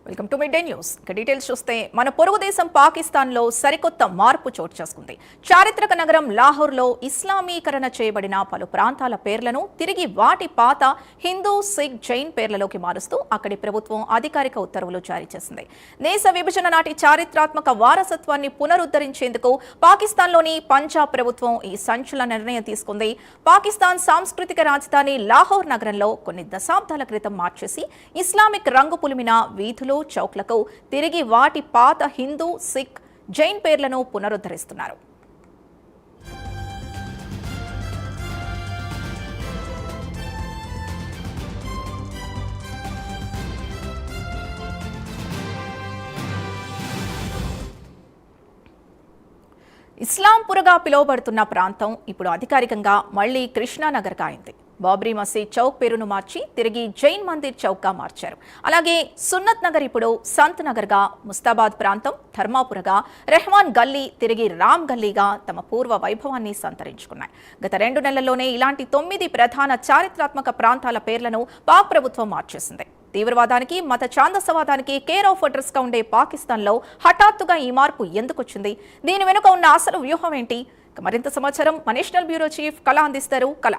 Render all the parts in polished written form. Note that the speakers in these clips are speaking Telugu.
Welcome to mid day news. Details చూస్తే మన పొరుగు దేశం పాకిస్తాన్లో సరికొత్త మార్పు చోటు చేసుకుంది. చారిత్రక నగరం లాహోర్లో ఇస్లామీకరణ చేయబడిన పలు ప్రాంతాల పేర్లను తిరిగి వాటి పాత హిందూ, సిక్, జైన్ పేర్లలోకి మారుస్తూ అక్కడి ప్రభుత్వం అధికారిక ఉత్తర్వులు జారీ చేసింది. దేశ విభజన నాటి చారిత్రాత్మక వారసత్వాన్ని పునరుద్ధరించేందుకు పాకిస్తాన్లోని పంజాబ్ ప్రభుత్వం ఈ సంచలన నిర్ణయం తీసుకుంది. పాకిస్తాన్ సాంస్కృతిక రాజధాని లాహోర్ నగరంలో కొన్ని దశాబ్దాల క్రితం మార్చేసి ఇస్లామిక్ రంగు పులిమిన వీధులు, చౌక్లకు తిరిగి వాటి పాత హిందూ, సిక్, జైన్ పేర్లను పునరుద్ధరిస్తున్నారు. ఇస్లాంపురగా పిలువబడుతున్న ప్రాంతం ఇప్పుడు అధికారికంగా మళ్లీ కృష్ణానగర్గా అయింది. బాబ్రీ మసీద్ చౌక్ పేరును మార్చి తిరిగి జైన్ మందిర్ చౌక్గా మార్చారు. అలాగే సున్నత్ నగర్ ఇప్పుడు సంత్ నగర్గా, ముస్తాబాద్ ప్రాంతం ధర్మాపురగా, రెహమాన్ గల్లీ తిరిగి రామ్ గల్లీగా తమ పూర్వ వైభవాన్ని సంతరించుకున్నాయి. గత 2 నెలల్లోనే ఇలాంటి 9 ప్రధాన చారిత్రాత్మక ప్రాంతాల పేర్లను పాక్ ప్రభుత్వం మార్చేసింది. తీవ్రవాదానికి, మత ఛాందసవాదానికి కేర్ ఆఫ్ అడ్రస్ గా ఉండే పాకిస్తాన్లో హఠాత్తుగా ఈ మార్పు ఎందుకొచ్చింది? దీని వెనుక ఉన్న అసలు వ్యూహం ఏంటి? మరింత సమాచారం మా నేషనల్ బ్యూరో చీఫ్ కళ అందిస్తారు. కళ,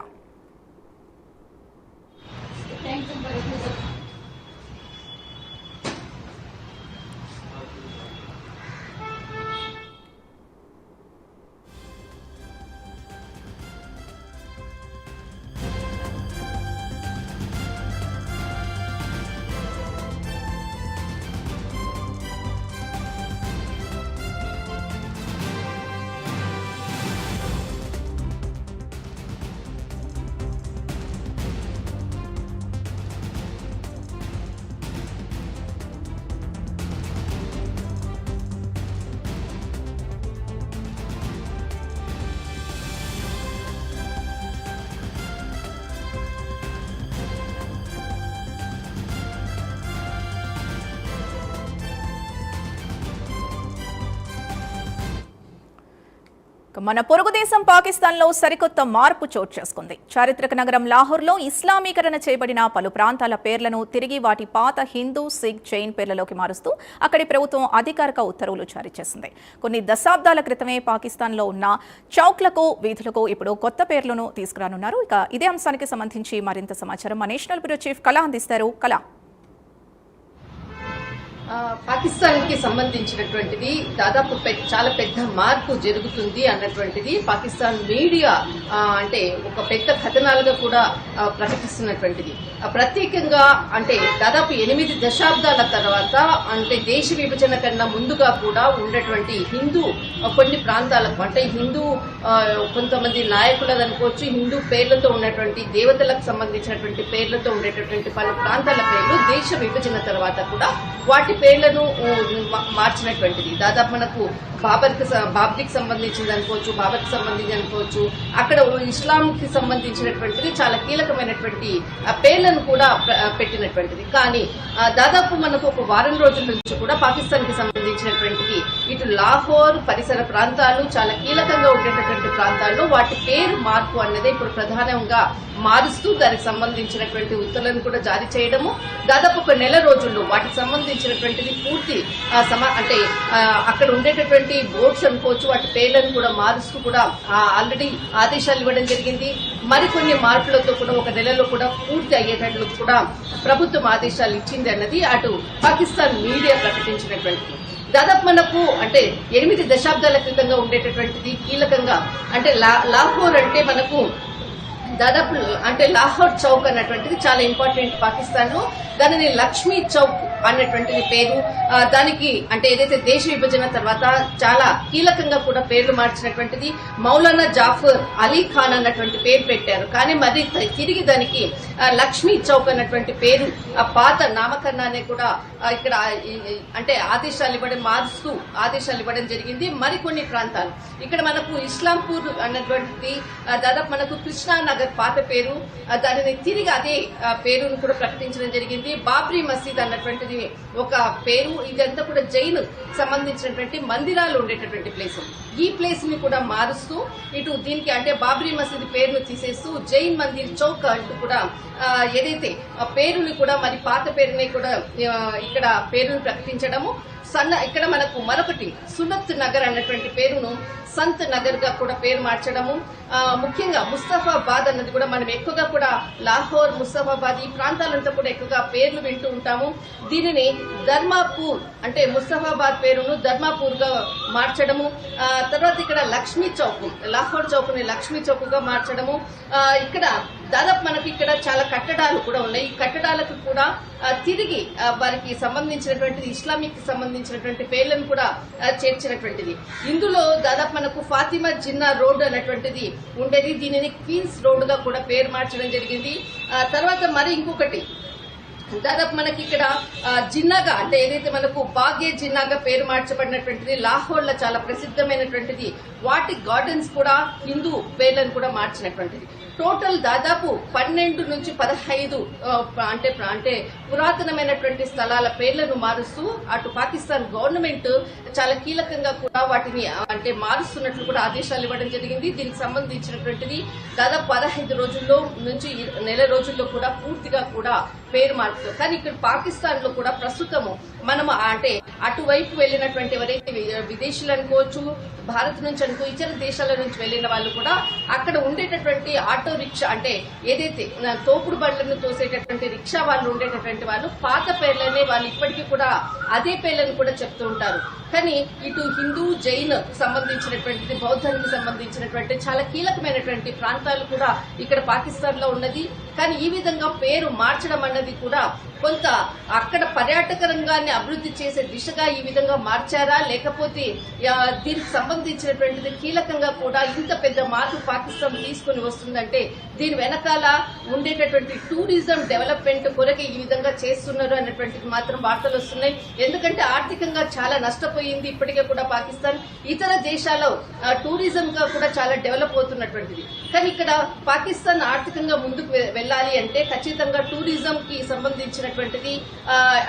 మన పొరుగు దేశం పాకిస్తాన్లో సరికొత్త మార్పు చోటు చేసుకుంది. చారిత్రక నగరం లాహోర్లో ఇస్లామీకరణ చేయబడిన పలు ప్రాంతాల పేర్లను తిరిగి వాటి పాత హిందూ, సిక్, జైన్ పేర్లలోకి మారుస్తూ అక్కడి ప్రభుత్వం అధికారిక ఉత్తర్వులు జారీ చేసింది. కొన్ని దశాబ్దాల క్రితమే పాకిస్తాన్లో ఉన్న చౌక్లకు, వీధులకు ఇప్పుడు కొత్త పేర్లను తీసుకురానున్నారు. ఇక ఇదే అంశానికి సంబంధించి మరింత సమాచారం మా నేషనల్ బ్యూరో చీఫ్ కళ అందిస్తారు. కళ, పాకిస్తాన్ కి సంబంధించినటువంటిది దాదాపు చాలా పెద్ద మార్పు జరుగుతుంది అన్నటువంటిది పాకిస్తాన్ మీడియా అంటే ఒక పెద్ద కథనాలుగా కూడా ప్రకటిస్తున్నటువంటిది. ప్రత్యేకంగా అంటే దాదాపు 8 దశాబ్దాల తర్వాత, అంటే దేశ విభజన కన్నా ముందుగా కూడా ఉన్నటువంటి హిందూ కొన్ని ప్రాంతాలకు, అంటే హిందూ కొంతమంది నాయకులది అనుకోవచ్చు, హిందూ పేర్లతో ఉన్నటువంటి దేవతలకు సంబంధించినటువంటి పేర్లతో ఉండేటటువంటి పలు ప్రాంతాల పేర్లు దేశ విభజన తర్వాత కూడా వాటి పేర్లను మార్చినటువంటిది. దాదాపు మనకు బాబ్రీకి సంబంధించింది అనుకోవచ్చు, బాబర్కి సంబంధించి అనుకోవచ్చు, అక్కడ ఇస్లాంకి సంబంధించినటువంటిది చాలా కీలకమైనటువంటి పేర్లను కూడా పెట్టినటువంటిది. కానీ దాదాపు మనకు ఒక వారం రోజుల నుంచి కూడా పాకిస్తాన్ కి సంబంధించినటువంటిది ఇటు లాహోర్ పరిసర ప్రాంతాలు, చాలా కీలకంగా ఉండేటటువంటి ప్రాంతాల్లో వాటి పేరు మార్పు అన్నది ఇప్పుడు ప్రధానంగా మారుస్తూ దానికి సంబంధించినటువంటి ఉత్తర్వులను కూడా జారీ చేయడము, దాదాపు ఒక నెల రోజుల్లో వాటికి సంబంధించినటువంటిది పూర్తి అంటే అక్కడ ఉండేటటువంటి బోర్డ్స్ అనుకోవచ్చు, వాటి పేర్లను కూడా మారుస్తూ కూడా ఆల్రెడీ ఆదేశాలు ఇవ్వడం జరిగింది. మరికొన్ని మార్పులతో కూడా ఒక నెలలో కూడా పూర్తి అయ్యేటట్లు కూడా ప్రభుత్వం ఆదేశాలు ఇచ్చింది అన్నది అటు పాకిస్తాన్ మీడియా ప్రకటించినటువంటిది. దాదాపు మనకు అంటే 8 దశాబ్దాల క్రితంగా ఉండేటటువంటిది కీలకంగా అంటే లాహోర్ అంటే మనకు దాదాపు అంటే లాహోర్ చౌక్ అన్నటువంటిది చాలా ఇంపార్టెంట్ పాకిస్తాన్ లో. దానిని లక్ష్మీ చౌక్ అన్నటువంటిది పేరు. దానికి అంటే ఏదైతే దేశ విభజన తర్వాత చాలా కీలకంగా కూడా పేర్లు మార్చినటువంటిది. మౌలానా జాఫర్ అలీ ఖాన్ అన్నటువంటి పేరు పెట్టారు. కానీ మరి తిరిగి దానికి లక్ష్మీ చౌక్ అన్నటువంటి పేరు పాత నామకరణాన్ని కూడా ఇక్కడ అంటే ఆదేశాలు ఇవ్వడం, మారుస్తూ ఆదేశాలు ఇవ్వడం జరిగింది. మరికొన్ని ప్రాంతాలు ఇక్కడ మనకు ఇస్లాంపూర్ అన్నటువంటిది దాదాపు మనకు కృష్ణానగర్ నగర్ పాత పేరు, దానిని తిరిగి అదే పేరును కూడా ప్రకటించడం జరిగింది. బాబ్రీ మసీద్ అన్నటువంటిది ఒక పేరు. ఇదంతా కూడా జైన్ సంబంధించినటువంటి మందిరాలు ఉండేటటువంటి ప్లేస్. ఈ ప్లేస్ ని కూడా మారుస్తూ ఇటు దీనికి అంటే బాబ్రీ మసీద్ పేరును తీసేస్తూ జైన్ మందిర్ చౌక్ అంటూ కూడా ఏదైతే పేరుని కూడా మరి పాత పేరుని కూడా ఇక్కడ పేరును ప్రకటించడము, ఇక్కడ మనకు మరొకటి సునత్ నగర్ అన్నటువంటి పేరును సంత్ నగర్ గా కూడా పేరు మార్చడము, ముఖ్యంగా ముస్తఫాబాద్ అన్నది కూడా మనం ఎక్కువగా కూడా లాహోర్, ముస్తఫాబాద్ ఈ ప్రాంతాలంతా కూడా ఎక్కువగా పేర్లు వింటూ ఉంటాము. దీనిని ధర్మాపూర్ అంటే ముస్తఫాబాద్ పేరును ధర్మాపూర్ గా మార్చడము, తర్వాత ఇక్కడ లక్ష్మీ చౌక్, లాహోర్ చౌక్ ని లక్ష్మీ చౌక్ గా మార్చడము. ఇక్కడ దాదాపు మనకి ఇక్కడ చాలా కట్టడాలు కూడా ఉన్నాయి. ఈ కట్టడాలకు కూడా తిరిగి వారికి సంబంధించినటువంటి ఇస్లామిక్ సంబంధించినటువంటి పేర్లను కూడా చేర్చినటువంటిది. ఇందులో దాదాపు మనకు ఫాతిమా జిన్నా రోడ్ అనేటువంటిది ఉండేది, దీనిని క్వీన్స్ రోడ్ గా కూడా పేరు మార్చడం జరిగింది. తర్వాత మరి ఇంకొకటి దాదాపు మనకి ఇక్కడ జిన్నాగా అంటే ఏదైతే మనకు బాగే జిన్నాగా పేరు మార్చబడినటువంటిది లాహోర్ లో చాలా ప్రసిద్ధమైనటువంటిది. వాటి గార్డెన్స్ కూడా హిందూ పేర్లను కూడా మార్చినటువంటిది. టోటల్ దాదాపు 12 నుంచి 15 అంటే పురాతనమైనటువంటి స్థలాల పేర్లను మారుస్తూ అటు పాకిస్తాన్ గవర్నమెంట్ చాలా కీలకంగా కూడా వాటిని అంటే మారుస్తున్నట్లు కూడా ఆదేశాలు ఇవ్వడం జరిగింది. దీనికి సంబంధించినటువంటిది దాదాపు 15 రోజుల్లో నుంచి నెల రోజుల్లో కూడా పూర్తిగా కూడా పేరు మారుతుంది. కానీ ఇక్కడ పాకిస్తాన్ లో కూడా ప్రస్తుతము మనం అంటే అటువైపు వెళ్లినటువంటి ఎవరైతే విదేశీయులు అనుకోవచ్చు, భారత్ నుంచి అనుకో ఇతర దేశాల నుంచి వెళ్లిన వాళ్ళు కూడా అక్కడ ఉండేటటువంటి ఆటో రిక్షా అంటే ఏదైతే తోపుడు బండ్లను తోసేటటువంటి రిక్షా వాళ్ళు ఉండేటటువంటి వాళ్ళు పాత పేర్లనే వాళ్ళు ఇప్పటికీ కూడా అదే పేర్లను కూడా చెప్తూ ఉంటారు. కానీ ఇటు హిందూ, జైన్ సంబంధించినటువంటిది, బౌద్ధానికి సంబంధించినటువంటి చాలా కీలకమైనటువంటి ప్రాంతాలు కూడా ఇక్కడ పాకిస్తాన్ లో ఉన్నది. కానీ ఈ విధంగా పేరు మార్చడం అన్నది కూడా కొంత అక్కడ పర్యాటక రంగాన్ని అభివృద్ధి చేసే దిశగా ఈ విధంగా మార్చారా, లేకపోతే దీనికి సంబంధించినటువంటిది కీలకంగా కూడా ఇంత పెద్ద మార్పు పాకిస్తాన్ తీసుకుని వస్తుందంటే దీని వెనకాల ఉండేటటువంటి టూరిజం డెవలప్మెంట్ కొరకే ఈ విధంగా చేస్తున్నారు అన్నటువంటిది మాత్రం వార్తలు వస్తున్నాయి. ఎందుకంటే ఆర్థికంగా చాలా నష్టపోయింది ఇప్పటికే కూడా పాకిస్తాన్. ఇతర దేశాల్లో టూరిజం గా కూడా చాలా డెవలప్ అవుతున్నటువంటిది. కానీ ఇక్కడ పాకిస్తాన్ ఆర్థికంగా ముందుకు వెళ్లాలి అంటే ఖచ్చితంగా టూరిజం కి సంబంధించినటువంటిది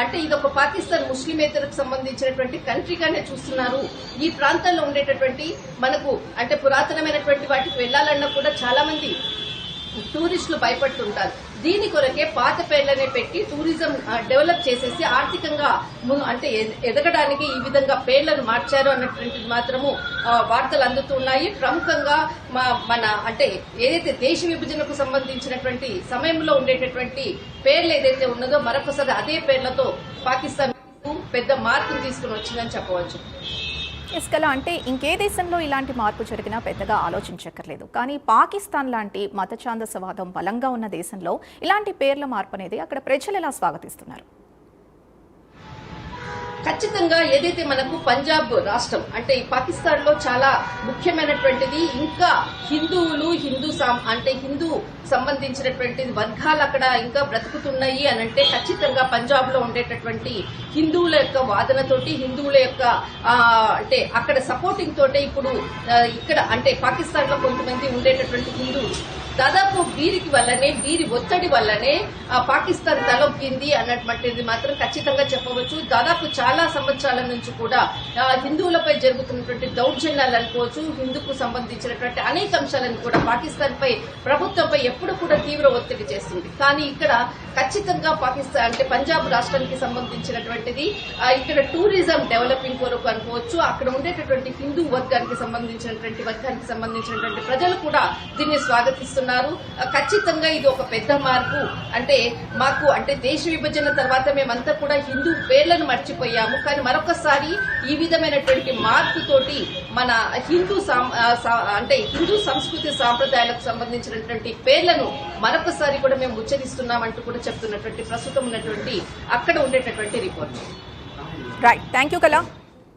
అంటే ఇది ఒక పాకిస్తాన్ ముస్లిమేతరకు సంబంధించినటువంటి కంట్రీగానే చూస్తున్నారు. ఈ ప్రాంతాల్లో ఉండేటటువంటి మనకు అంటే పురాతనమైనటువంటి వాటికి వెళ్లాలన్నా కూడా చాలా మంది టూరిస్టులు భయపడుతుంటారు. దీని కొరకే పాత పేర్లనే పెట్టి టూరిజం డెవలప్ చేసేసి ఆర్థికంగా అంటే ఎదగడానికి ఈ విధంగా పేర్లను మార్చారు అన్నటువంటిది మాత్రము వార్తలు అందుతున్నాయి. ప్రముఖంగా మన అంటే ఏదైతే దేశ విభజనకు సంబంధించినటువంటి సమయంలో ఉండేటటువంటి పేర్లు ఏదైతే ఉన్నదో మరొకసారి అదే పేర్లతో పాకిస్తాన్ పెద్ద మార్పును తీసుకుని వచ్చిందని చెప్పవచ్చు. ఇస్కలా అంటే ఇంకే దేశంలో ఇలాంటి మార్పు జరిగినా పెద్దగా ఆలోచించక్కర్లేదు. కానీ పాకిస్తాన్ లాంటి మత ఛాందసవాదం బలంగా ఉన్న దేశంలో ఇలాంటి పేర్ల మార్పు అనేది అక్కడ ప్రజలు ఎలా స్వాగతిస్తున్నారు? ఖచ్చితంగా ఏదైతే మనకు పంజాబ్ రాష్ట్రం అంటే ఈ పాకిస్తాన్ లో చాలా ముఖ్యమైనటువంటిది, ఇంకా హిందువులు హిందూ సంబంధించినటువంటి వర్గాలు అక్కడ ఇంకా బ్రతుకుతున్నాయి అని అంటే ఖచ్చితంగా పంజాబ్ లో ఉండేటటువంటి హిందువుల యొక్క వాదనతోటి, హిందువుల యొక్క అంటే అక్కడ సపోర్టింగ్ తోటే ఇప్పుడు ఇక్కడ అంటే పాకిస్తాన్ లో కొంతమంది ఉండేటటువంటి హిందువులు దాదాపు వీరి ఒత్తిడి వల్లనే పాకిస్తాన్ తలొగ్గింది అన్నటువంటిది మాత్రం ఖచ్చితంగా చెప్పవచ్చు. దాదాపు చాలా సంవత్సరాల నుంచి కూడా హిందువులపై జరుగుతున్నటువంటి దౌర్జన్యాలు అనుకోవచ్చు, హిందూకు సంబంధించినటువంటి అనేక అంశాలను కూడా పాకిస్తాన్ పై ప్రభుత్వంపై ఎప్పుడు కూడా తీవ్ర ఒత్తిడి చేస్తుంది. కానీ ఇక్కడ ఖచ్చితంగా పాకిస్తాన్ అంటే పంజాబ్ రాష్ట్రానికి సంబంధించినటువంటిది ఇక్కడ టూరిజం డెవలపింగ్ కొరకు అనుకోవచ్చు. అక్కడ ఉండేటటువంటి హిందూ వర్గానికి సంబంధించినటువంటి ప్రజలు కూడా దీన్ని స్వాగతిస్తున్నారు. ఖచ్చితంగా ఇది ఒక పెద్ద మార్పు. అంటే మాకు అంటే దేశ విభజన తర్వాత మేమంతా కూడా హిందూ పేర్లను మర్చిపోయాము. కానీ మరొకసారి ఈ విధమైనటువంటి మార్పుతోటి మన హిందూ సంస్కృతి సాంప్రదాయాలకు సంబంధించినటువంటి పేర్లను మరొకసారి కూడా మేము ఉచ్చరిస్తున్నామంటూ కూడా చెప్తున్నటువంటి ప్రస్తుతం ఉన్నటువంటి అక్కడ ఉండేటటువంటి రిపోర్ట్. రైట్, థ్యాంక్ యూ కళ.